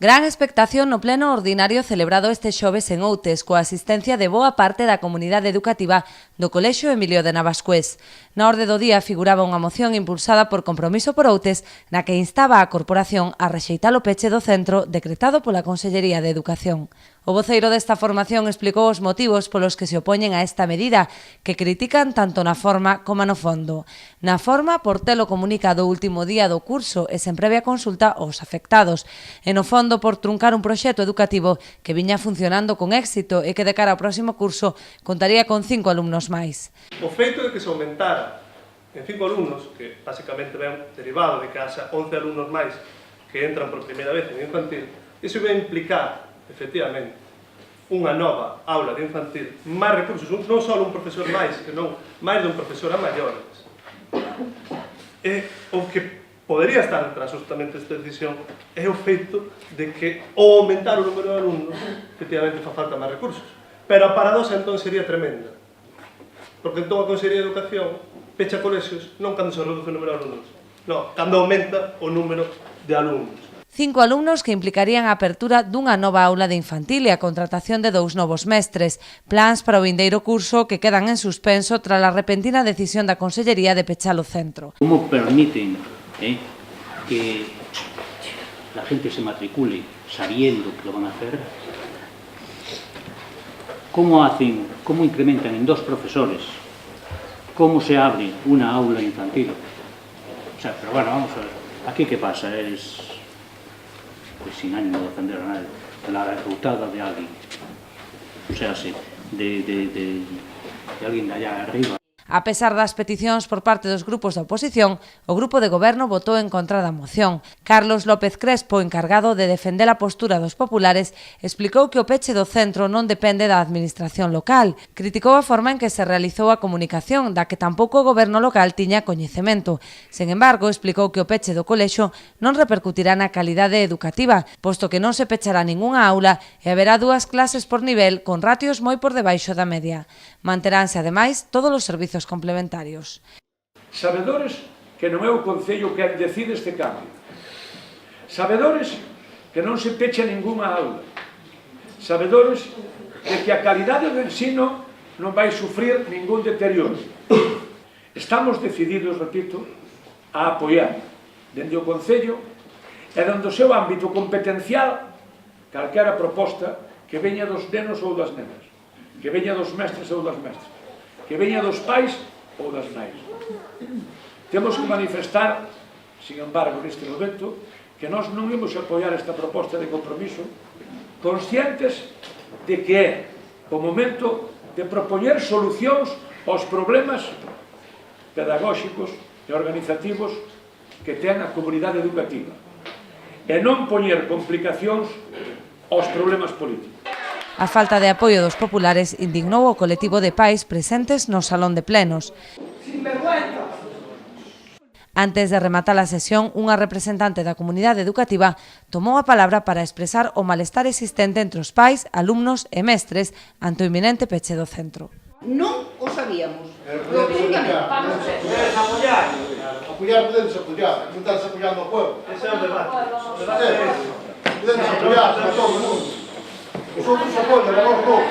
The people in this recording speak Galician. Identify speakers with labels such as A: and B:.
A: Gran expectación no pleno ordinario celebrado este xoves en Outes, coa asistencia de boa parte da comunidade educativa do Colexio Emilio de Navascués. Na orde do día figuraba unha moción impulsada por Compromiso por Outes na que instaba a corporación a rexeitar o peche do centro decretado pola Consellería de Educación. O voceiro desta formación explicou os motivos polos que se opoñen a esta medida, que critican tanto na forma como no fondo. Na forma, por telo comunicado o último día do curso e sen previa consulta aos afectados. E no fondo, por truncar un proxecto educativo que viña funcionando con éxito e que de cara ao próximo curso contaría con 5 alumnos máis.
B: O feito de que se aumentara en 5 alumnos, que basicamente ven derivado de que haxa 11 alumnos máis que entran por primeira vez en infantil, iso vai implicar, efectivamente, unha nova aula de infantil, máis recursos, non só un profesor máis, senón máis dun profesor a maiores. E o que podería estar detrás justamente esta decisión é o feito de que ao aumentar o número de alumnos, efectivamente fa falta máis recursos. Pero a paradoxa entón sería tremenda. Porque entón a Consellería de Educación pecha colexios non cando se reduce o número de alumnos, non, cando aumenta o número de alumnos.
A: 5 alumnos que implicarían a apertura dunha nova aula de infantil e a contratación de 2 novos mestres, plans para o vindeiro curso que quedan en suspenso tras a repentina decisión da Consellería de pechar o centro.
C: Como permiten que la gente se matricule sabiendo que lo van a hacer? ¿Cómo incrementan en 2 profesores? ¿Cómo se abre una aula infantil? O sea, pero bueno, vamos a ver, ¿aquí qué pasa? Es, pues sin ánimo de ofender a nadie, la derrotada de alguien, o sea, sí, de alguien de allá arriba.
A: A pesar das peticións por parte dos grupos da oposición, o grupo de goberno votou en contra da moción. Carlos López Crespo, encargado de defender a postura dos populares, explicou que o peche do centro non depende da administración local. Criticou a forma en que se realizou a comunicación, da que tampouco o goberno local tiña coñecemento. Sen embargo, explicou que o peche do colexio non repercutirá na calidade educativa, posto que non se pechará ningunha aula e haberá 2 clases por nivel con ratios moi por debaixo da media. Manteránse, ademais, todos os servizos complementarios.
D: Sabedores que non é o Concello quen decide este cambio. Sabedores que non se pecha ningunha aula. Sabedores de que a calidade do ensino non vai sufrir ningún deterioro. Estamos decididos, repito, a apoiar dende o Concello e dende o seu ámbito competencial calquera proposta que veña dos nenos ou das nenas, que veña dos mestres ou das mestras, que veña dos pais ou das nais. Temos que manifestar, sin embargo, neste momento, que nós non imos apoiar esta proposta de compromiso, conscientes de que é o momento de propoñer solucións aos problemas pedagóxicos e organizativos que ten a comunidade educativa e non poñer complicacións aos problemas políticos.
A: A falta de apoio dos populares indignou o colectivo de pais presentes no salón de plenos. Antes de rematar a sesión, unha representante da comunidade educativa tomou a palabra para expresar o malestar existente entre os pais, alumnos e mestres ante o inminente peche do centro.
E: Non o sabíamos.
F: Apoiar podemos apoiar, non estás apoiando ao pueblo.
B: Ese é o debate.
F: Podemos apoiar a todo o mundo. Os outros apoian, a nós non.